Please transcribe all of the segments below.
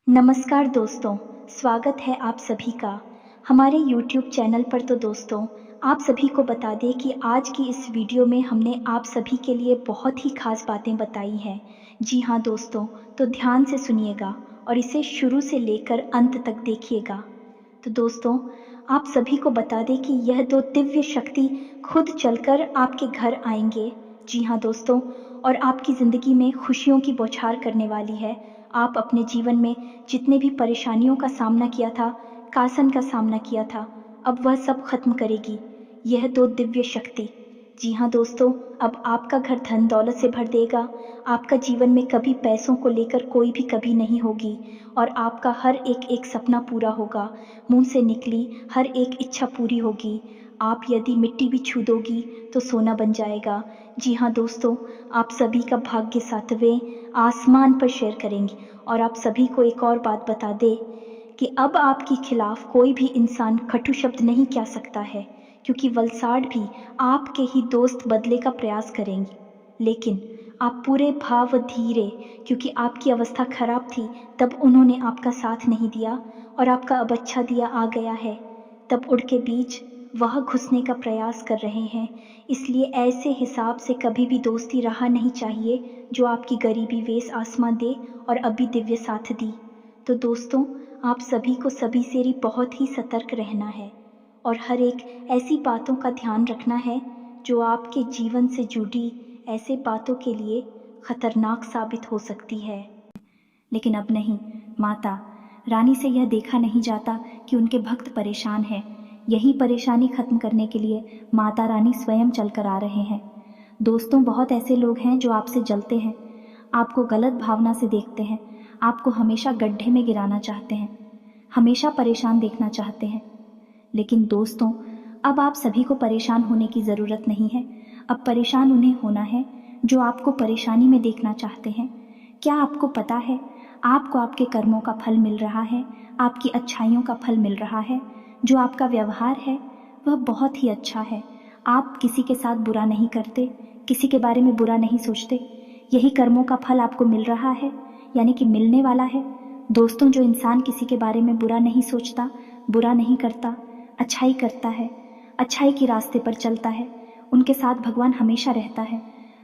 नमस्कार दोस्तों, स्वागत है आप सभी का हमारे YouTube चैनल पर। तो दोस्तों, आप सभी को बता दें कि आज की इस वीडियो में हमने आप सभी के लिए बहुत ही खास बातें बताई हैं। जी हाँ दोस्तों, तो ध्यान से सुनिएगा और इसे शुरू से लेकर अंत तक देखिएगा। तो दोस्तों, आप सभी को बता दें कि यह दो दिव्य शक्ति खुद चलकर आपके घर आएंगे। जी हाँ दोस्तों, और आपकी ज़िंदगी में खुशियों की बौछार करने वाली है। आप अपने जीवन में जितने भी परेशानियों का सामना किया था, कासन का सामना किया था, अब वह सब खत्म करेगी यह दो दिव्य शक्ति। जी हाँ दोस्तों, अब आपका घर धन दौलत से भर देगा। आपका जीवन में कभी पैसों को लेकर कोई भी कभी नहीं होगी और आपका हर एक एक सपना पूरा होगा। मुंह से निकली हर एक इच्छा पूरी होगी। आप यदि मिट्टी भी छू दोगी तो सोना बन जाएगा। जी हाँ दोस्तों, आप सभी का भाग्य सातवें आसमान पर शेयर करेंगी। और आप सभी को एक और बात बता दे कि अब आपके खिलाफ कोई भी इंसान कटु शब्द नहीं कह सकता है, क्योंकि वलसाड़ भी आपके ही दोस्त बदले का प्रयास करेंगी। लेकिन आप पूरे भाव धीरे, क्योंकि आपकी अवस्था खराब थी तब उन्होंने आपका साथ नहीं दिया और आपका अब अच्छा दिया आ गया है, तब उड़ के बीच वह घुसने का प्रयास कर रहे हैं। इसलिए ऐसे हिसाब से कभी भी दोस्ती रहा नहीं चाहिए जो आपकी गरीबी वेश आसमां दे और अभी दिव्य साथ दी। तो दोस्तों, आप सभी को सभी से ही बहुत ही सतर्क रहना है और हर एक ऐसी बातों का ध्यान रखना है जो आपके जीवन से जुड़ी ऐसे बातों के लिए खतरनाक साबित हो सकती है। लेकिन अब नहीं, माता रानी से यह देखा नहीं जाता कि उनके भक्त परेशान हैं। यही परेशानी खत्म करने के लिए माता रानी स्वयं चलकर आ रहे हैं। दोस्तों, बहुत ऐसे लोग हैं जो आपसे जलते हैं, आपको गलत भावना से देखते हैं, आपको हमेशा गड्ढे में गिराना चाहते हैं, हमेशा परेशान देखना चाहते हैं। लेकिन दोस्तों, अब आप सभी को परेशान होने की ज़रूरत नहीं है। अब परेशान उन्हें होना है जो आपको परेशानी में देखना चाहते हैं। क्या आपको पता है, आपको आपके कर्मों का फल मिल रहा है, आपकी अच्छाइयों का फल मिल रहा है। जो आपका व्यवहार है वह बहुत ही अच्छा है। आप किसी के साथ बुरा नहीं करते, किसी के बारे में बुरा नहीं सोचते। यही कर्मों का फल आपको मिल रहा है, यानी कि मिलने वाला है। दोस्तों, जो इंसान किसी के बारे में बुरा नहीं सोचता, बुरा नहीं करता, अच्छाई करता है, अच्छाई के रास्ते पर चलता है, उनके साथ भगवान हमेशा रहता है।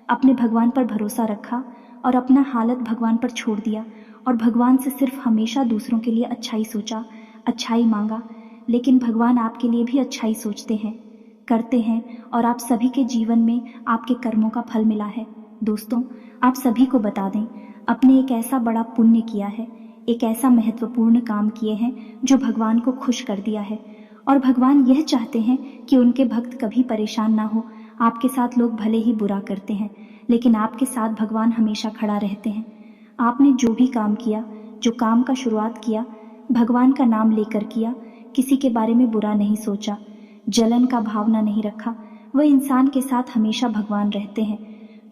अपने भगवान पर भरोसा रखा और अपना हालत भगवान पर छोड़ दिया और भगवान से सिर्फ हमेशा दूसरों के लिए अच्छाई सोचा, अच्छाई मांगा। लेकिन भगवान आपके लिए भी अच्छाई सोचते हैं, करते हैं, और आप सभी के जीवन में आपके कर्मों का फल मिला है। दोस्तों, आप सभी को बता दें, आपने एक ऐसा बड़ा पुण्य किया है, एक ऐसा महत्वपूर्ण काम किए हैं जो भगवान को खुश कर दिया है। और भगवान यह चाहते हैं कि उनके भक्त कभी परेशान ना हो। आपके साथ लोग भले ही बुरा करते हैं, लेकिन आपके साथ भगवान हमेशा खड़ा रहते हैं। आपने जो भी काम किया, जो काम का शुरुआत किया, भगवान का नाम लेकर किया, किसी के बारे में बुरा नहीं सोचा, जलन का भावना नहीं रखा। वह इंसान के साथ हमेशा भगवान रहते हैं।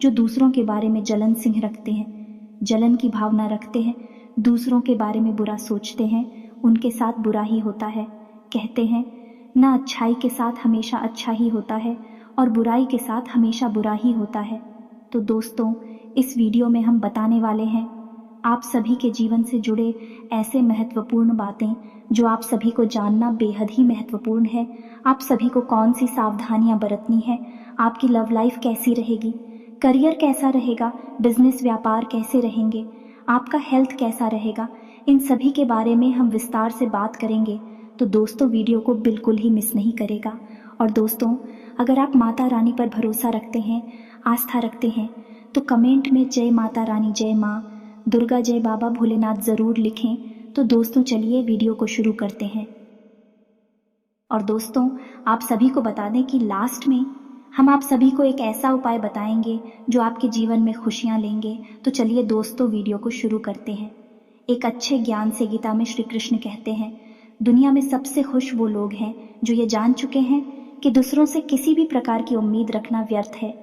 जो दूसरों के बारे में जलन सिंह रखते हैं, जलन की भावना रखते हैं, दूसरों के बारे में बुरा सोचते हैं, उनके साथ बुरा ही होता है। कहते हैं ना, अच्छाई के साथ हमेशा अच्छा ही होता है और बुराई के साथ हमेशा बुरा ही होता है। तो दोस्तों, इस वीडियो में हम बताने वाले हैं आप सभी के जीवन से जुड़े ऐसे महत्वपूर्ण बातें जो आप सभी को जानना बेहद ही महत्वपूर्ण है। आप सभी को कौन सी सावधानियां बरतनी है, आपकी लव लाइफ कैसी रहेगी, करियर कैसा रहेगा, बिजनेस व्यापार कैसे रहेंगे, आपका हेल्थ कैसा रहेगा, इन सभी के बारे में हम विस्तार से बात करेंगे। तो दोस्तों, वीडियो को बिल्कुल ही मिस नहीं करेगा। और दोस्तों, अगर आप माता रानी पर भरोसा रखते हैं, आस्था रखते हैं, तो कमेंट में जय माता रानी, जय माँ दुर्गा, जय बाबा भोलेनाथ ज़रूर लिखें। तो दोस्तों, चलिए वीडियो को शुरू करते हैं। और दोस्तों, आप सभी को बता दें कि लास्ट में हम आप सभी को एक ऐसा उपाय बताएंगे जो आपके जीवन में खुशियां लेंगे। तो चलिए दोस्तों, वीडियो को शुरू करते हैं। एक अच्छे ज्ञान से गीता में श्री कृष्ण कहते हैं, दुनिया में सबसे खुश वो लोग हैं जो ये जान चुके हैं कि दूसरों से किसी भी प्रकार की उम्मीद रखना व्यर्थ है।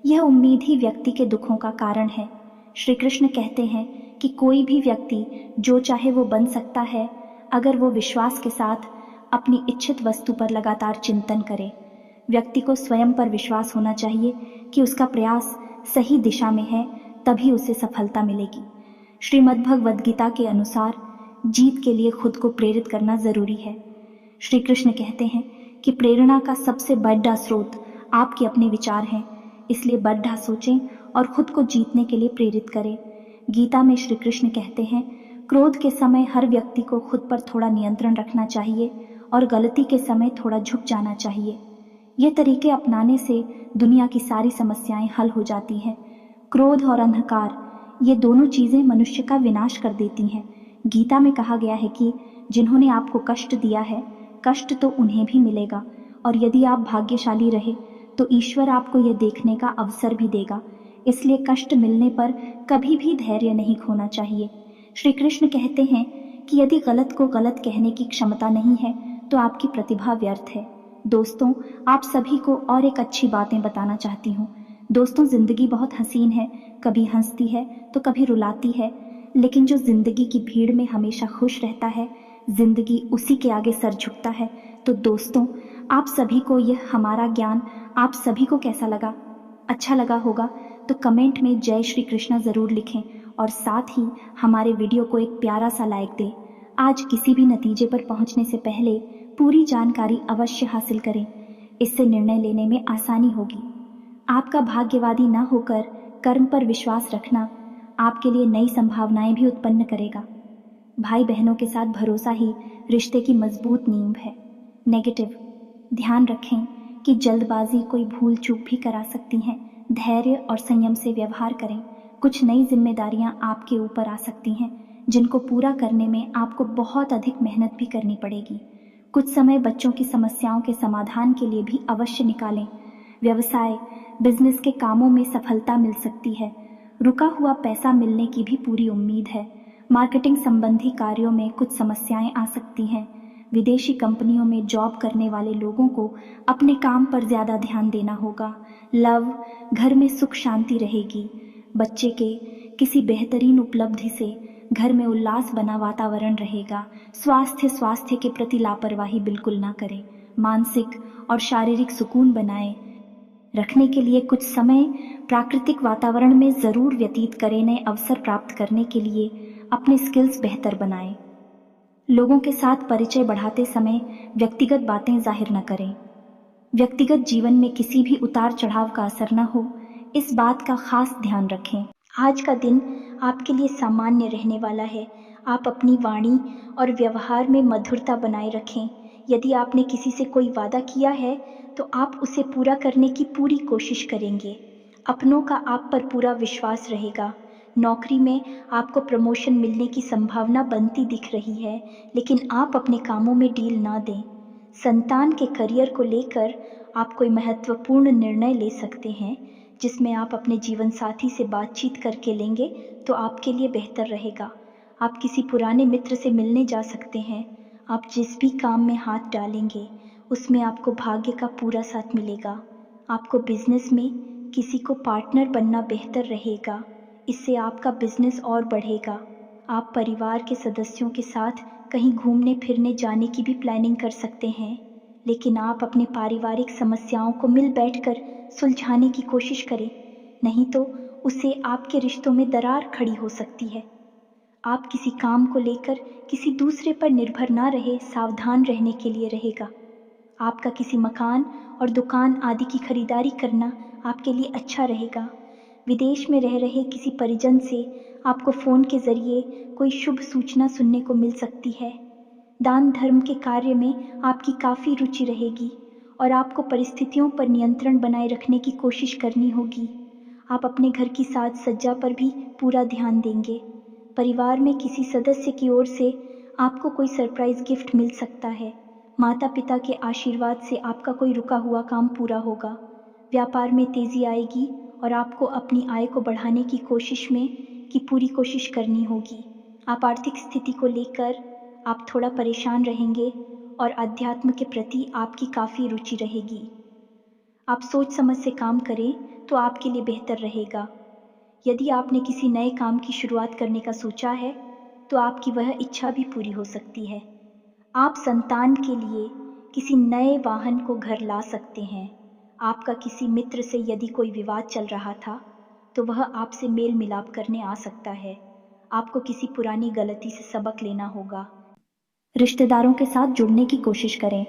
यह उम्मीद ही व्यक्ति के दुखों का कारण है। श्री कृष्ण कहते हैं कि कोई भी व्यक्ति जो चाहे वो बन सकता है अगर वो विश्वास के साथ अपनी इच्छित वस्तु पर लगातार चिंतन करे। व्यक्ति को स्वयं पर विश्वास होना चाहिए कि उसका प्रयास सही दिशा में है, तभी उसे सफलता मिलेगी। श्रीमद् भगवद गीता के अनुसार जीत के लिए खुद को प्रेरित करना जरूरी है। श्री कृष्ण कहते हैं कि प्रेरणा का सबसे बड़ा स्रोत आपके अपने विचार हैं, इसलिए बड़ा सोचें और खुद को जीतने के लिए प्रेरित करें। गीता में श्री कृष्ण कहते हैं, क्रोध के समय हर व्यक्ति को खुद पर थोड़ा नियंत्रण रखना चाहिए और गलती के समय थोड़ा झुक जाना चाहिए। ये तरीके अपनाने से दुनिया की सारी समस्याएं हल हो जाती हैं। क्रोध और अंधकार, ये दोनों चीजें मनुष्य का विनाश कर देती हैं। गीता में कहा गया है कि जिन्होंने आपको कष्ट दिया है, कष्ट तो उन्हें भी मिलेगा, और यदि आप भाग्यशाली रहे तो ईश्वर आपको यह देखने का अवसर भी देगा। इसलिए कष्ट मिलने पर कभी भी धैर्य नहीं खोना चाहिए। श्री कृष्ण कहते हैं कि यदि गलत को गलत कहने की क्षमता नहीं है तो आपकी प्रतिभा व्यर्थ है। दोस्तों, आप सभी को और एक अच्छी बातें बताना चाहती हूँ। दोस्तों, जिंदगी बहुत हसीन है, कभी हंसती है तो कभी रुलाती है, लेकिन जो जिंदगी की भीड़ में हमेशा खुश रहता है, जिंदगी उसी के आगे सर झुकता है। तो दोस्तों, आप सभी को यह हमारा ज्ञान आप सभी को कैसा लगा? अच्छा लगा होगा तो कमेंट में जय श्री कृष्णा जरूर लिखें और साथ ही हमारे वीडियो को एक प्यारा सा लाइक दें। आज किसी भी नतीजे पर पहुंचने से पहले पूरी जानकारी अवश्य हासिल करें, इससे निर्णय लेने में आसानी होगी। आपका भाग्यवादी न होकर कर्म पर विश्वास रखना आपके लिए नई संभावनाएं भी उत्पन्न करेगा। भाई बहनों के साथ भरोसा ही रिश्ते की मजबूत नींव है। नेगेटिव, ध्यान रखें कि जल्दबाजी कोई भूल चूक भी करा सकती हैं। धैर्य और संयम से व्यवहार करें। कुछ नई जिम्मेदारियां आपके ऊपर आ सकती हैं जिनको पूरा करने में आपको बहुत अधिक मेहनत भी करनी पड़ेगी। कुछ समय बच्चों की समस्याओं के समाधान के लिए भी अवश्य निकालें। व्यवसाय, बिजनेस के कामों में सफलता मिल सकती है। रुका हुआ पैसा मिलने की भी पूरी उम्मीद है। मार्केटिंग संबंधी कार्यों में कुछ समस्याएं आ सकती हैं। विदेशी कंपनियों में जॉब करने वाले लोगों को अपने काम पर ज्यादा ध्यान देना होगा। लव, घर में सुख शांति रहेगी। बच्चे के किसी बेहतरीन उपलब्धि से घर में उल्लास बना वातावरण रहेगा। स्वास्थ्य के प्रति लापरवाही बिल्कुल ना करें। मानसिक और शारीरिक सुकून बनाए रखने के लिए कुछ समय प्राकृतिक वातावरण में जरूर व्यतीत करें। नए अवसर प्राप्त करने के लिए अपने स्किल्स बेहतर बनाएं। लोगों के साथ परिचय बढ़ाते समय व्यक्तिगत बातें जाहिर न करें। व्यक्तिगत जीवन में किसी भी उतार चढ़ाव का असर न हो, इस बात का खास ध्यान रखें। आज का दिन आपके लिए सामान्य रहने वाला है। आप अपनी वाणी और व्यवहार में मधुरता बनाए रखें। यदि आपने किसी से कोई वादा किया है तो आप उसे पूरा करने की पूरी कोशिश करेंगे। अपनों का आप पर पूरा विश्वास रहेगा। नौकरी में आपको प्रमोशन मिलने की संभावना बनती दिख रही है, लेकिन आप अपने कामों में ढील ना दें। संतान के करियर को लेकर आप कोई महत्वपूर्ण निर्णय ले सकते हैं, जिसमें आप अपने जीवन साथी से बातचीत करके लेंगे तो आपके लिए बेहतर रहेगा। आप किसी पुराने मित्र से मिलने जा सकते हैं। आप जिस भी काम में हाथ डालेंगे उसमें आपको भाग्य का पूरा साथ मिलेगा। आपको बिजनेस में किसी को पार्टनर बनना बेहतर रहेगा, इससे आपका बिजनेस और बढ़ेगा। आप परिवार के सदस्यों के साथ कहीं घूमने फिरने जाने की भी प्लानिंग कर सकते हैं, लेकिन आप अपने पारिवारिक समस्याओं को मिल बैठकर सुलझाने की कोशिश करें, नहीं तो उससे आपके रिश्तों में दरार खड़ी हो सकती है। आप किसी काम को लेकर किसी दूसरे पर निर्भर ना रहे, सावधान रहने के लिए रहेगा। आपका किसी मकान और दुकान आदि की खरीदारी करना आपके लिए अच्छा रहेगा। विदेश में रह रहे किसी परिजन से आपको फोन के जरिए कोई शुभ सूचना सुनने को मिल सकती है। दान धर्म के कार्य में आपकी काफ़ी रुचि रहेगी और आपको परिस्थितियों पर नियंत्रण बनाए रखने की कोशिश करनी होगी। आप अपने घर की साज सज्जा पर भी पूरा ध्यान देंगे। परिवार में किसी सदस्य की ओर से आपको कोई सरप्राइज गिफ्ट मिल सकता है। माता पिता के आशीर्वाद से आपका कोई रुका हुआ काम पूरा होगा। व्यापार में तेजी आएगी और आपको अपनी आय को बढ़ाने की कोशिश में पूरी कोशिश करनी होगी। आप आर्थिक स्थिति को लेकर आप थोड़ा परेशान रहेंगे और अध्यात्म के प्रति आपकी काफ़ी रुचि रहेगी। आप सोच समझ से काम करें तो आपके लिए बेहतर रहेगा। यदि आपने किसी नए काम की शुरुआत करने का सोचा है तो आपकी वह इच्छा भी पूरी हो सकती है। आप संतान के लिए किसी नए वाहन को घर ला सकते हैं। आपका किसी मित्र से यदि कोई विवाद चल रहा था तो वह आपसे मेल मिलाप करने आ सकता है। आपको किसी पुरानी गलती से सबक लेना होगा। रिश्तेदारों के साथ जुड़ने की कोशिश करें,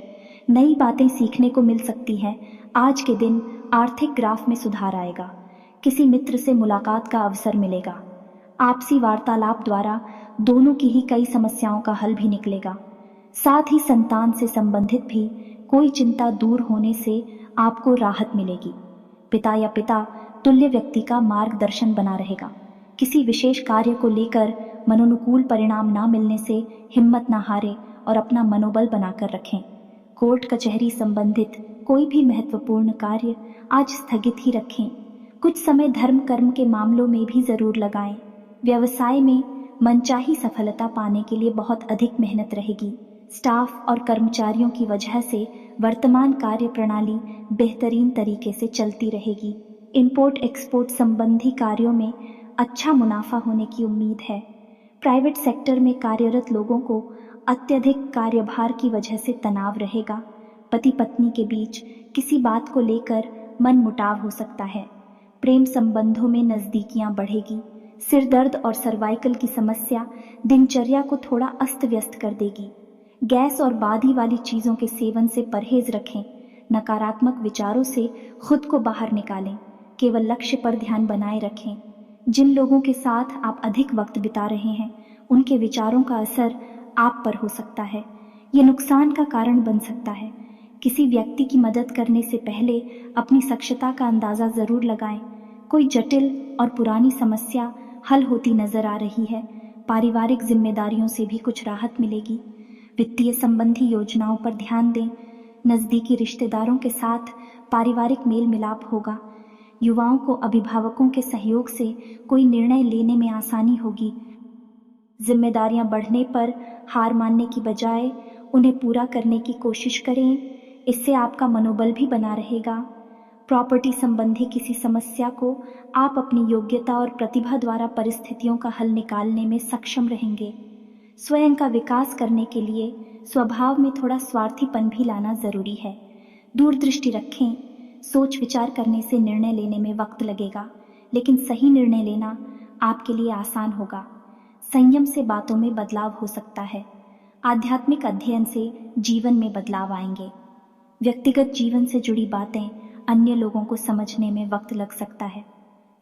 नई बातें सीखने को मिल सकती हैं। आज के दिन आर्थिक ग्राफ में सुधार आएगा, किसी मित्र से मुलाकात का अवसर मिलेगा। आपसी वार्तालाप द्वारा दोनों की ही कई समस्याओं का हल भी निकलेगा। साथ ही संतान से संबंधित भी कोई चिंता दूर होने से आपको राहत मिलेगी। पिता या पिता तुल्य व्यक्ति का मार्गदर्शन बना रहेगा। किसी विशेष कार्य को लेकर मनोनुकूल परिणाम ना मिलने से हिम्मत ना हारे और अपना मनोबल बनाकर रखें। कोर्ट कचहरी संबंधित कोई भी महत्वपूर्ण कार्य आज स्थगित ही रखें। कुछ समय धर्म कर्म के मामलों में भी जरूर लगाएं। व्यवसाय में मनचाही सफलता पाने के लिए बहुत अधिक मेहनत रहेगी। स्टाफ और कर्मचारियों की वजह से वर्तमान कार्य प्रणाली बेहतरीन तरीके से चलती रहेगी। इंपोर्ट एक्सपोर्ट संबंधी कार्यों में अच्छा मुनाफा होने की उम्मीद है। प्राइवेट सेक्टर में कार्यरत लोगों को अत्यधिक कार्यभार की वजह से तनाव रहेगा। पति पत्नी के बीच किसी बात को लेकर मन मुटाव हो सकता है। प्रेम संबंधों में नजदीकियां बढ़ेगी। सिर दर्द और सर्वाइकल की समस्या दिनचर्या को थोड़ा अस्त व्यस्त कर देगी। गैस और बादी वाली चीजों के सेवन से परहेज रखें। नकारात्मक विचारों से खुद को बाहर निकालें। केवल लक्ष्य पर ध्यान बनाए रखें। जिन लोगों के साथ आप अधिक वक्त बिता रहे हैं उनके विचारों का असर आप पर हो सकता है। ये नुकसान का कारण बन सकता है। किसी व्यक्ति की मदद करने से पहले अपनी सक्षमता का अंदाजा जरूर लगाएं। कोई जटिल और पुरानी समस्या हल होती नजर आ रही है। पारिवारिक जिम्मेदारियों से भी कुछ राहत मिलेगी। वित्तीय संबंधी योजनाओं पर ध्यान दें। नजदीकी रिश्तेदारों के साथ पारिवारिक मेल मिलाप होगा। युवाओं को अभिभावकों के सहयोग से कोई निर्णय लेने में आसानी होगी। जिम्मेदारियां बढ़ने पर हार मानने की बजाय उन्हें पूरा करने की कोशिश करें। इससे आपका मनोबल भी बना रहेगा। प्रॉपर्टी संबंधी किसी समस्या को आप अपनी योग्यता और प्रतिभा द्वारा परिस्थितियों का हल निकालने में सक्षम रहेंगे। स्वयं का विकास करने के लिए स्वभाव में थोड़ा स्वार्थीपन भी लाना जरूरी है। दूरदृष्टि रखें। सोच विचार करने से निर्णय लेने में वक्त लगेगा, लेकिन सही निर्णय लेना आपके लिए आसान होगा। संयम से बातों में बदलाव हो सकता है। आध्यात्मिक अध्ययन से जीवन में बदलाव आएंगे। व्यक्तिगत जीवन से जुड़ी बातें अन्य लोगों को समझने में वक्त लग सकता है।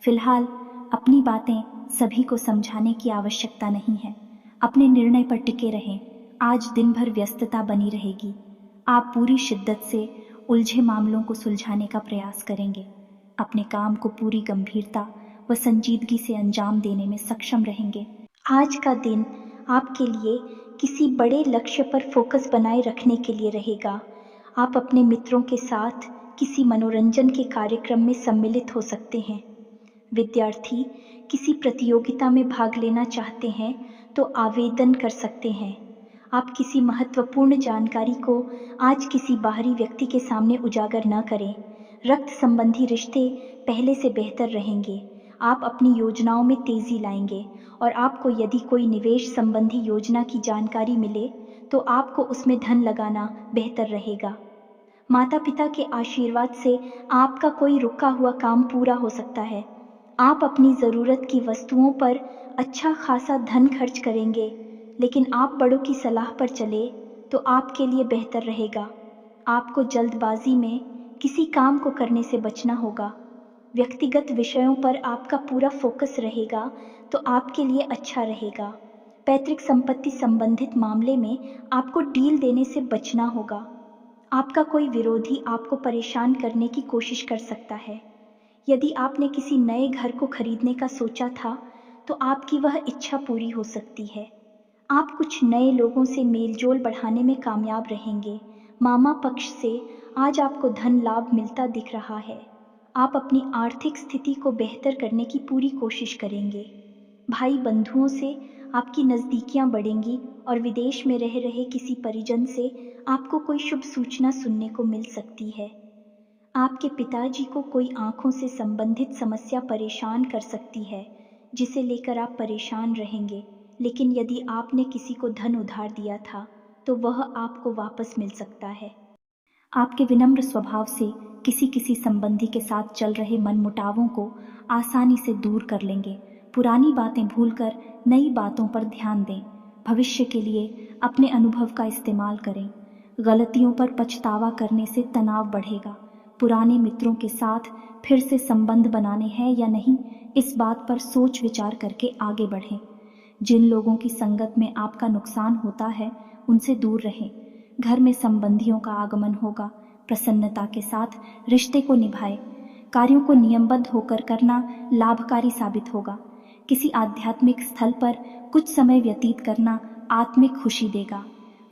फिलहाल अपनी बातें सभी को समझाने की आवश्यकता नहीं है। अपने निर्णय पर टिके रहें। आज दिन भर व्यस्तता बनी रहेगी। आप पूरी शिद्दत से उलझे मामलों को सुलझाने का प्रयास करेंगे। अपने काम को पूरी गंभीरता व संजीदगी से अंजाम देने में सक्षम रहेंगे। आज का दिन आपके लिए किसी बड़े लक्ष्य पर फोकस बनाए रखने के लिए रहेगा। आप अपने मित्रों के साथ किसी मनोरंजन के कार्यक्रम में सम्मिलित हो सकते हैं। विद्यार्थी किसी प्रतियोगिता में भाग लेना चाहते हैं तो आवेदन कर सकते हैं। आप किसी महत्वपूर्ण जानकारी को आज किसी बाहरी व्यक्ति के सामने उजागर न करें। रक्त संबंधी रिश्ते पहले से बेहतर रहेंगे। आप अपनी योजनाओं में तेजी लाएंगे और आपको यदि कोई निवेश संबंधी योजना की जानकारी मिले तो आपको उसमें धन लगाना बेहतर रहेगा। माता पिता के आशीर्वाद से आपका कोई रुका हुआ काम पूरा हो सकता है। आप अपनी ज़रूरत की वस्तुओं पर अच्छा खासा धन खर्च करेंगे, लेकिन आप बड़ों की सलाह पर चले तो आपके लिए बेहतर रहेगा। आपको जल्दबाजी में किसी काम को करने से बचना होगा। व्यक्तिगत विषयों पर आपका पूरा फोकस रहेगा तो आपके लिए अच्छा रहेगा। पैतृक संपत्ति संबंधित मामले में आपको डील देने से बचना होगा। आपका कोई विरोधी आपको परेशान करने की कोशिश कर सकता है। यदि आपने किसी नए घर को खरीदने का सोचा था तो आपकी वह इच्छा पूरी हो सकती है। आप कुछ नए लोगों से मेलजोल बढ़ाने में कामयाब रहेंगे। मामा पक्ष से आज आपको धन लाभ मिलता दिख रहा है। आप अपनी आर्थिक स्थिति को बेहतर करने की पूरी कोशिश करेंगे। भाई बंधुओं से आपकी नज़दीकियां बढ़ेंगी और विदेश में रह रहे किसी परिजन से आपको कोई शुभ सूचना सुनने को मिल सकती है। आपके पिताजी को कोई आंखों से संबंधित समस्या परेशान कर सकती है, जिसे लेकर आप परेशान रहेंगे। लेकिन यदि आपने किसी को धन उधार दिया था तो वह आपको वापस मिल सकता है। आपके विनम्र स्वभाव से किसी किसी संबंधी के साथ चल रहे मनमुटावों को आसानी से दूर कर लेंगे। पुरानी बातें भूलकर नई बातों पर ध्यान दें। भविष्य के लिए अपने अनुभव का इस्तेमाल करें। गलतियों पर पछतावा करने से तनाव बढ़ेगा। पुराने मित्रों के साथ फिर से संबंध बनाने हैं या नहीं, इस बात पर सोच विचार करके आगे बढ़ें। जिन लोगों की संगत में आपका नुकसान होता है उनसे दूर रहें। घर में संबंधियों का आगमन होगा। प्रसन्नता के साथ रिश्ते को निभाएं। कार्यों को नियमबद्ध होकर करना लाभकारी साबित होगा। किसी आध्यात्मिक स्थल पर कुछ समय व्यतीत करना आत्मिक खुशी देगा।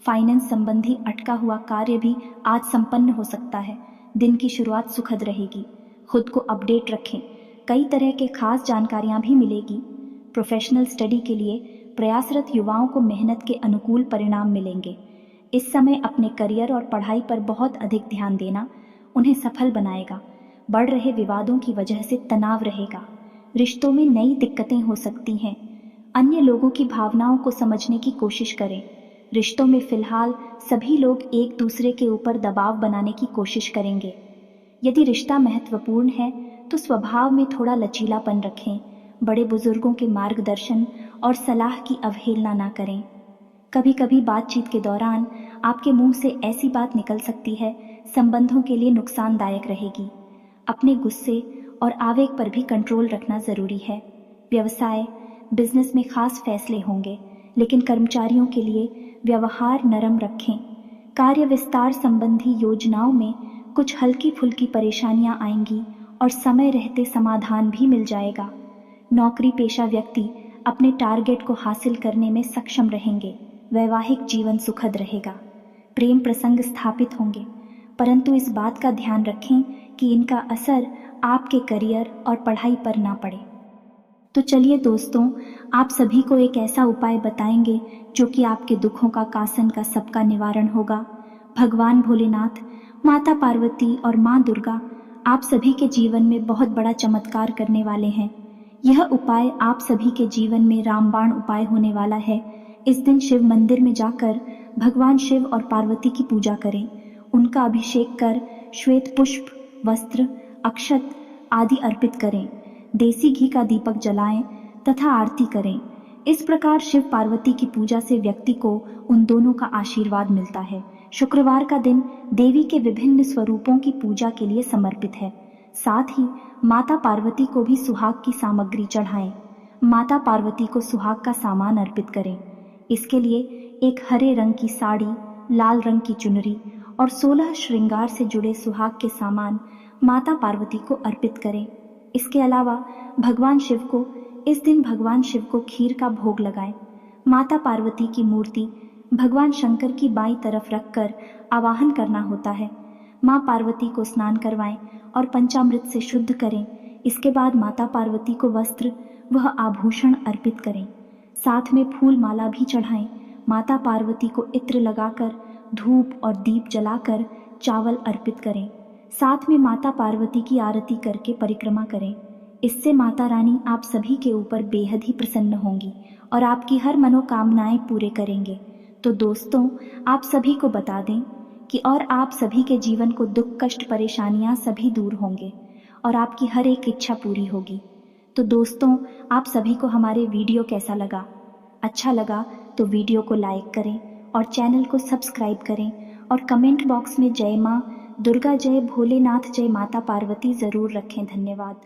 फाइनेंस संबंधी अटका हुआ कार्य भी आज संपन्न हो सकता है। दिन की शुरुआत सुखद रहेगी। खुद को अपडेट रखें। कई तरह के खास जानकारियां भी मिलेगी। प्रोफेशनल स्टडी के लिए प्रयासरत युवाओं को मेहनत के अनुकूल परिणाम मिलेंगे। इस समय अपने करियर और पढ़ाई पर बहुत अधिक ध्यान देना उन्हें सफल बनाएगा। बढ़ रहे विवादों की वजह से तनाव रहेगा। रिश्तों में नई दिक्कतें हो सकती हैं। अन्य लोगों की भावनाओं को समझने की कोशिश करें। रिश्तों में फिलहाल सभी लोग एक दूसरे के ऊपर दबाव बनाने की कोशिश करेंगे। यदि रिश्ता महत्वपूर्ण है तो स्वभाव में थोड़ा लचीलापन रखें। बड़े बुजुर्गों के मार्गदर्शन और सलाह की अवहेलना ना करें। कभी कभी बातचीत के दौरान आपके मुंह से ऐसी बात निकल सकती है संबंधों के लिए नुकसानदायक रहेगी। अपने गुस्से और आवेग पर भी कंट्रोल रखना जरूरी है। व्यवसाय, बिजनेस में खास फैसले होंगे, लेकिन कर्मचारियों के लिए व्यवहार नरम रखें। कार्य विस्तार संबंधी योजनाओं में कुछ हल्की फुल्की परेशानियां आएंगी और समय रहते समाधान भी मिल जाएगा। नौकरी पेशा व्यक्ति अपने टारगेट को हासिल करने में सक्षम रहेंगे। वैवाहिक जीवन सुखद रहेगा। प्रेम प्रसंग स्थापित होंगे, परंतु इस बात का ध्यान रखें कि इनका असर आपके करियर और पढ़ाई पर ना पड़े। तो चलिए दोस्तों, आप सभी को एक ऐसा उपाय बताएंगे जो कि आपके दुखों का कासन का सबका निवारण होगा। भगवान भोलेनाथ, माता पार्वती और माँ दुर्गा आप सभी के जीवन में बहुत बड़ा चमत्कार करने वाले हैं। यह उपाय आप सभी के जीवन में रामबाण उपाय होने वाला है। इस दिन शिव मंदिर में जाकर भगवान शिव और पार्वती की पूजा करें। उनका अभिषेक कर श्वेत पुष्प, वस्त्र, अक्षत आदि अर्पित करें। देसी घी का दीपक जलाएं तथा आरती करें। इस प्रकार शिव पार्वती की पूजा से व्यक्ति को उन दोनों का आशीर्वाद मिलता है। शुक्रवार का दिन देवी के विभिन्न स्वरूपों की पूजा के लिए समर्पित है। साथ ही माता पार्वती को भी सुहाग की सामग्री चढ़ाएं। माता पार्वती को सुहाग का सामान अर्पित करें। इसके लिए एक हरे रंग की साड़ी, लाल रंग की चुनरी और 16 श्रृंगार से जुड़े सुहाग के सामान माता पार्वती को अर्पित करें। इसके अलावा भगवान शिव को खीर का भोग लगाएं। माता पार्वती की मूर्ति भगवान शंकर की बाईं तरफ रखकर आवाहन करना होता है। माँ पार्वती को स्नान करवाएं और पंचामृत से शुद्ध करें। इसके बाद माता पार्वती को वस्त्र वह आभूषण अर्पित करें। साथ में फूल माला भी चढ़ाएं। माता पार्वती को इत्र लगाकर, धूप और दीप जलाकर चावल अर्पित करें। साथ में माता पार्वती की आरती करके परिक्रमा करें। इससे माता रानी आप सभी के ऊपर बेहद ही प्रसन्न होंगी और आपकी हर मनोकामनाएं पूरे करेंगे। तो दोस्तों, आप सभी को बता दें कि और आप सभी के जीवन को दुख, कष्ट, परेशानियां सभी दूर होंगे और आपकी हर एक इच्छा पूरी होगी। तो दोस्तों, आप सभी को हमारे वीडियो कैसा लगा? अच्छा लगा तो वीडियो को लाइक करें और चैनल को सब्सक्राइब करें और कमेंट बॉक्स में जय माँ दुर्गा, जय भोलेनाथ, जय माता पार्वती ज़रूर रखें। धन्यवाद।